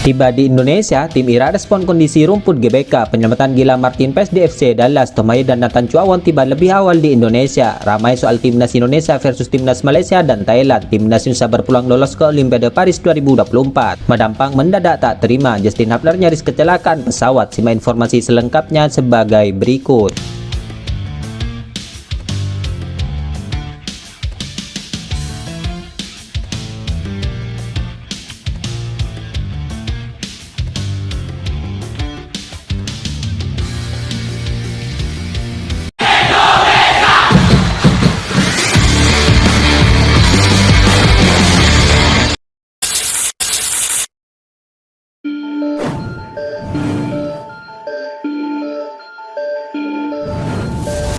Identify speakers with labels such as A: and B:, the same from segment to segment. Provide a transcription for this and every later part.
A: Tiba di Indonesia, tim Ira respon kondisi rumput GBK. Penyelamatan gila Martin Paes di FC Dallas, Tomaye dan Nathan Chuawan tiba lebih awal di Indonesia. Ramai soal timnas Indonesia versus timnas Malaysia dan Thailand. Timnas Indonesia berpeluang lolos ke Olimpiade Paris 2024. Madampang mendadak tak terima. Justin Hubner nyaris kecelakaan pesawat. Simak informasi selengkapnya sebagai berikut.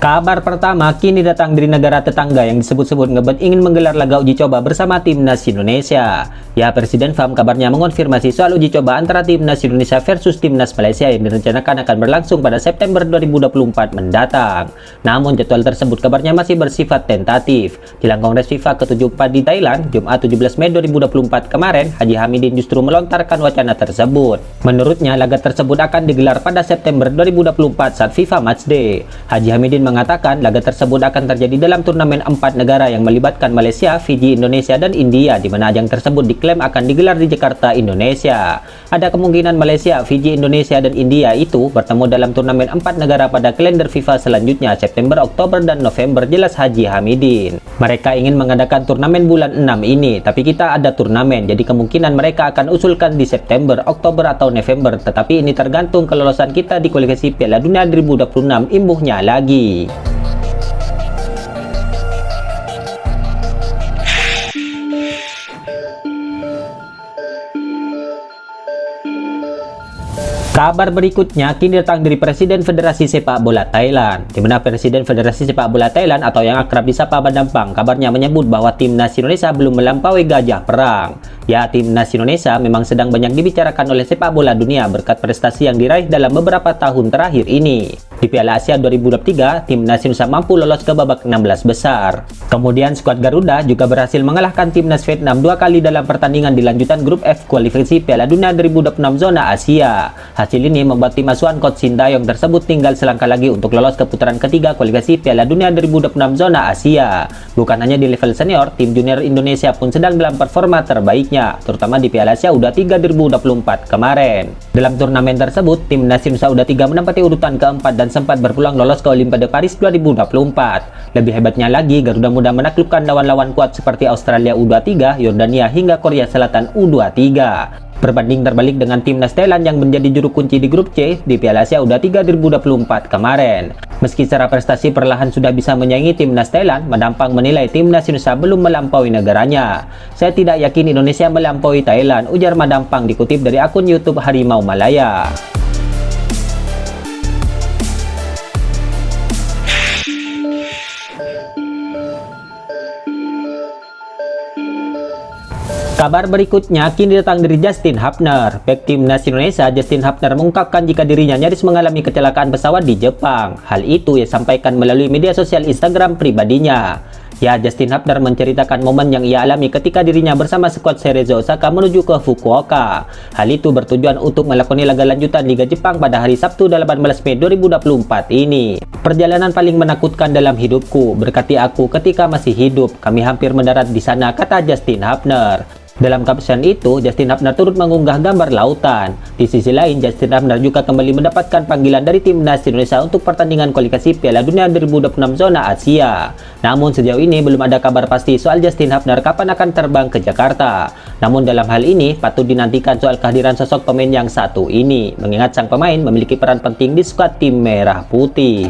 A: Kabar pertama kini datang dari negara tetangga yang disebut-sebut ngebet ingin menggelar laga uji coba bersama timnas Indonesia. Ya, Presiden FAM kabarnya mengonfirmasi soal uji coba antara timnas Indonesia versus timnas Malaysia yang direncanakan akan berlangsung pada September 2024 mendatang. Namun jadwal tersebut kabarnya masih bersifat tentatif. Jelang Kongres FIFA ke-74 di Thailand, Jumat 17 Mei 2024 kemarin, Haji Hamidin justru melontarkan wacana tersebut. Menurutnya, laga tersebut akan digelar pada September 2024 saat FIFA Matchday. Haji Hamidin mengatakan laga tersebut akan terjadi dalam turnamen 4 negara yang melibatkan Malaysia, Fiji, Indonesia, dan India, di mana ajang tersebut diklaim akan digelar di Jakarta, Indonesia. Ada kemungkinan Malaysia, Fiji, Indonesia, dan India itu bertemu dalam turnamen 4 negara pada kalender FIFA selanjutnya, September, Oktober, dan November, jelas Haji Hamidin. Mereka ingin mengadakan turnamen bulan 6 ini, tapi kita ada turnamen, jadi kemungkinan mereka akan usulkan di September, Oktober, atau November, tetapi ini tergantung kelolosan kita di kualifikasi Piala Dunia 2026, imbuhnya lagi. Kabar berikutnya kini datang dari Presiden Federasi Sepak Bola Thailand, di mana Presiden Federasi Sepak Bola Thailand atau yang akrab disapa Madampang kabarnya menyebut bahwa timnas Indonesia belum melampaui gajah perang. Ya, timnas Indonesia memang sedang banyak dibicarakan oleh sepak bola dunia berkat prestasi yang diraih dalam beberapa tahun terakhir ini. Di Piala Asia 2023, timnas Indonesia mampu lolos ke babak 16 besar. Kemudian skuad Garuda juga berhasil mengalahkan timnas Vietnam 2 kali dalam pertandingan di lanjutan grup F kualifikasi Piala Dunia 2026 zona Asia. Hasil ini membuat tim asuhan Coach Sintayong tersebut tinggal selangkah lagi untuk lolos ke putaran ketiga kualifikasi Piala Dunia 2026 zona Asia. Bukan hanya di level senior, tim junior Indonesia pun sedang dalam performa terbaiknya, terutama di Piala Asia U23 2024 kemarin. Dalam turnamen tersebut, timnas Indonesia U23 menempati urutan keempat dan sempat berpeluang lolos ke Olimpiade Paris 2024. Lebih hebatnya lagi, Garuda Muda menaklukkan lawan-lawan kuat seperti Australia U23, Yordania, hingga Korea Selatan U23. Berbanding terbalik dengan timnas Thailand yang menjadi juru kunci di grup C di Piala Asia U23 2024 kemarin. Meski secara prestasi perlahan sudah bisa menyaingi timnas Thailand, Madampang menilai timnas Indonesia belum melampaui negaranya. Saya tidak yakin Indonesia melampaui Thailand, ujar Madampang dikutip dari akun YouTube Harimau Malaya. Kabar berikutnya kini datang dari Justin Hubner. Bek timnas Indonesia Justin Hubner mengungkapkan jika dirinya nyaris mengalami kecelakaan pesawat di Jepang. Hal itu ia sampaikan melalui media sosial Instagram pribadinya. Ya, Justin Hubner menceritakan momen yang ia alami ketika dirinya bersama skuad Cerezo Osaka menuju ke Fukuoka. Hal itu bertujuan untuk melakoni laga lanjutan Liga Jepang pada hari Sabtu 18 Mei 2024 ini. Perjalanan paling menakutkan dalam hidupku, berkati aku ketika masih hidup. Kami hampir mendarat di sana, kata Justin Hubner. Dalam caption itu, Justin Hubner turut mengunggah gambar lautan. Di sisi lain, Justin Hubner juga kembali mendapatkan panggilan dari timnas Indonesia untuk pertandingan kualifikasi Piala Dunia 2026 zona Asia. Namun sejauh ini belum ada kabar pasti soal Justin Hubner kapan akan terbang ke Jakarta. Namun dalam hal ini patut dinantikan soal kehadiran sosok pemain yang satu ini, mengingat sang pemain memiliki peran penting di skuad tim Merah Putih.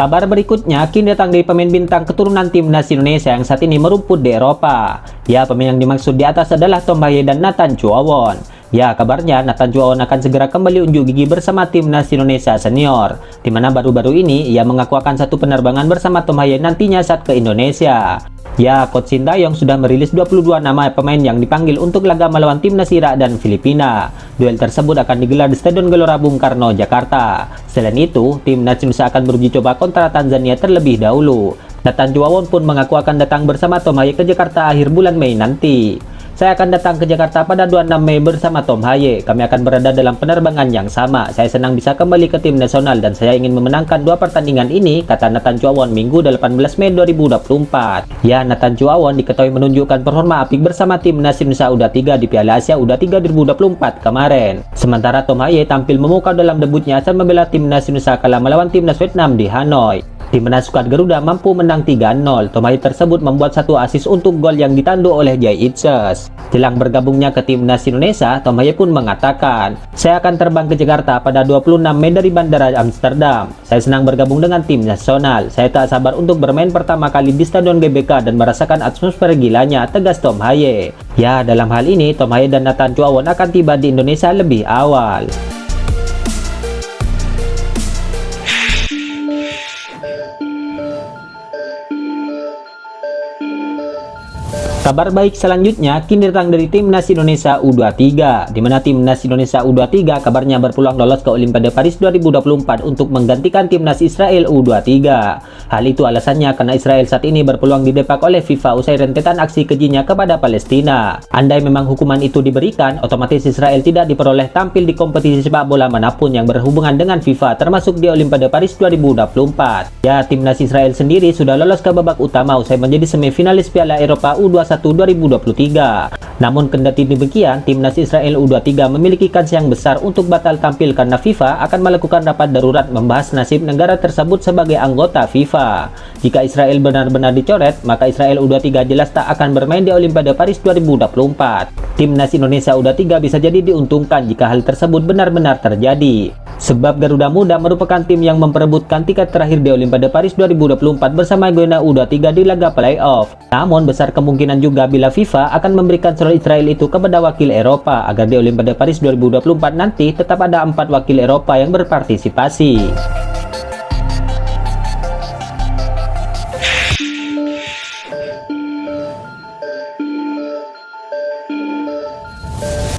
A: Kabar berikutnya kini datang dari pemain bintang keturunan timnas Indonesia yang saat ini merumput di Eropa. Ya, pemain yang dimaksud di atas adalah Tomaye dan Nathan Chuawan. Ya, kabarnya Nathan Chuaon akan segera kembali unjuk gigi bersama timnas Indonesia senior, di mana baru-baru ini ia mengaku akan satu penerbangan bersama Tom Hye nantinya saat ke Indonesia. Ya, Coach Sintayong sudah merilis 22 nama pemain yang dipanggil untuk laga melawan timnas Irak dan Filipina. Duel tersebut akan digelar di Stadion Gelora Bung Karno, Jakarta. Selain itu, timnas Indonesia akan beruji coba kontra Tanzania terlebih dahulu. Nathan Chuaon pun mengaku akan datang bersama Tom Hye ke Jakarta akhir bulan Mei nanti. Saya akan datang ke Jakarta pada 26 Mei bersama Tom Hye. Kami akan berada dalam penerbangan yang sama. Saya senang bisa kembali ke tim nasional dan saya ingin memenangkan 2 pertandingan ini, kata Nathan Chuaon Minggu 18 Mei 2024. Ya, Nathan Chuaon diketahui menunjukkan performa apik bersama timnas Indonesia U23 di Piala Asia U23 2024 kemarin. Sementara Tom Hye tampil memukau dalam debutnya saat membela timnas Indonesia kalah melawan timnas Vietnam di Hanoi, di mana skuad Garuda mampu menang 3-0. Tom Hye tersebut membuat 1 assist untuk gol yang ditandu oleh Jay Itzes. Jelang bergabungnya ke timnas Indonesia, Tom Hye pun mengatakan, "Saya akan terbang ke Jakarta pada 26 Mei dari Bandara Amsterdam. Saya senang bergabung dengan tim nasional. Saya tak sabar untuk bermain pertama kali di Stadion GBK dan merasakan atmosfer gilanya," tegas Tom Hye. Ya, dalam hal ini Tom Hye dan Nathan Chuaon akan tiba di Indonesia lebih awal. Kabar baik selanjutnya kini datang dari timnas Indonesia U23, di mana timnas Indonesia U23 kabarnya berpeluang lolos ke Olimpiade Paris 2024 untuk menggantikan timnas Israel U23. Hal itu alasannya karena Israel saat ini berpeluang didepak oleh FIFA usai rentetan aksi kejinya kepada Palestina. Andai memang hukuman itu diberikan, otomatis Israel tidak diperoleh tampil di kompetisi sepak bola manapun yang berhubungan dengan FIFA, termasuk di Olimpiade Paris 2024. Ya, timnas Israel sendiri sudah lolos ke babak utama usai menjadi semifinalis Piala Eropa U21 2023. Namun kendati demikian, timnas Israel U23 memiliki kans yang besar untuk batal tampil karena FIFA akan melakukan rapat darurat membahas nasib negara tersebut sebagai anggota FIFA. Jika Israel benar-benar dicoret, maka Israel U23 jelas tak akan bermain di Olimpiade Paris 2024. Timnas Indonesia U23 bisa jadi diuntungkan jika hal tersebut benar-benar terjadi. Sebab Garuda Muda merupakan tim yang memperebutkan tiket terakhir di Olimpiade Paris 2024 bersama Guyana U23 di laga playoff. Namun besar kemungkinan juga bila FIFA akan memberikan slot Israel itu kepada wakil Eropa agar di Olimpiade Paris 2024 nanti tetap ada 4 wakil Eropa yang berpartisipasi.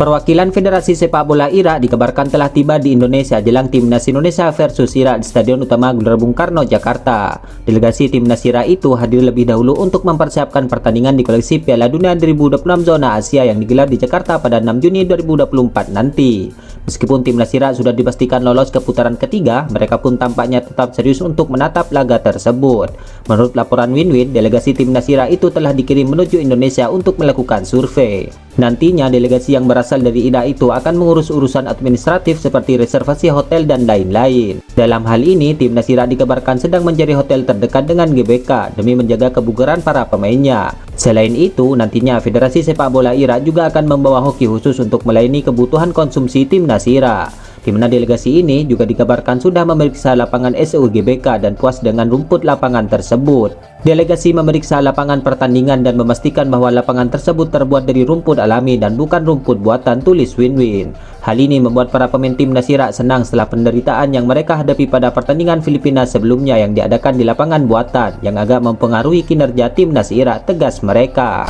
A: Perwakilan Federasi Sepak Bola Irak dikabarkan telah tiba di Indonesia jelang timnas Indonesia versus Irak di Stadion Utama Gelora Bung Karno, Jakarta. Delegasi timnas Irak itu hadir lebih dahulu untuk mempersiapkan pertandingan di koleksi Piala Dunia 2026 zona Asia yang digelar di Jakarta pada 6 Juni 2024 nanti. Meskipun timnas Irak sudah dipastikan lolos ke putaran ketiga, mereka pun tampaknya tetap serius untuk menatap laga tersebut. Menurut laporan Win-Win, delegasi timnas Irak itu telah dikirim menuju Indonesia untuk melakukan survei. Nantinya delegasi yang berasal dari Irak itu akan mengurus urusan administratif seperti reservasi hotel dan lain-lain. Dalam hal ini, timnas Irak dikabarkan sedang mencari hotel terdekat dengan GBK demi menjaga kebugaran para pemainnya. Selain itu, nantinya Federasi Sepak Bola Irak juga akan membawa hoki khusus untuk melayani kebutuhan konsumsi timnas Irak, di mana delegasi ini juga dikabarkan sudah memeriksa lapangan SU GBK dan puas dengan rumput lapangan tersebut. Delegasi memeriksa lapangan pertandingan dan memastikan bahwa lapangan tersebut terbuat dari rumput alami dan bukan rumput buatan, tulis Win-Win. Hal ini membuat para pemain timnas Irak senang setelah penderitaan yang mereka hadapi pada pertandingan Filipina sebelumnya yang diadakan di lapangan buatan yang agak mempengaruhi kinerja timnas Irak, tegas mereka.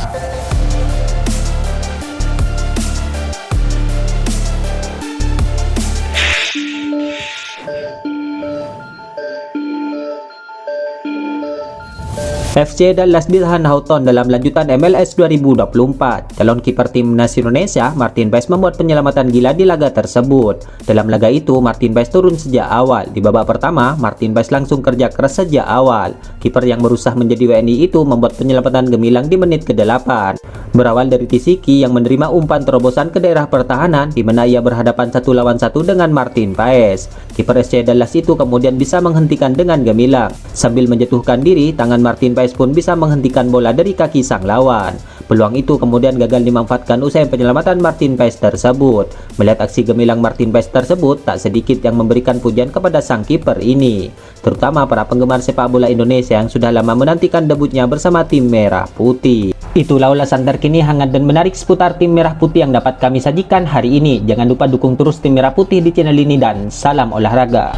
A: FC Dallas ditahan Houghton dalam lanjutan MLS 2024. Calon kiper timnas Indonesia, Martin Paes membuat penyelamatan gila di laga tersebut. Dalam laga itu, Martin Paes turun sejak awal. Di babak pertama, Martin Paes langsung kerja keras sejak awal. Kiper yang berusaha menjadi WNI itu membuat penyelamatan gemilang di menit ke-8. Berawal dari Tisiki yang menerima umpan terobosan ke daerah pertahanan, di mana ia berhadapan 1 lawan 1 dengan Martin Paes. Kiper FC Dallas itu kemudian bisa menghentikan dengan gemilang. Sambil menjatuhkan diri, tangan Martin Paes pun bisa menghentikan bola dari kaki sang lawan. Peluang itu kemudian gagal dimanfaatkan usai penyelamatan Martin Paes tersebut. Melihat aksi gemilang Martin Paes tersebut, tak sedikit yang memberikan pujian kepada sang kiper ini, terutama para penggemar sepak bola Indonesia yang sudah lama menantikan debutnya bersama tim Merah Putih. Itulah ulasan terkini hangat dan menarik seputar tim Merah Putih yang dapat kami sajikan hari ini. Jangan lupa dukung terus tim Merah Putih di channel ini dan salam olahraga.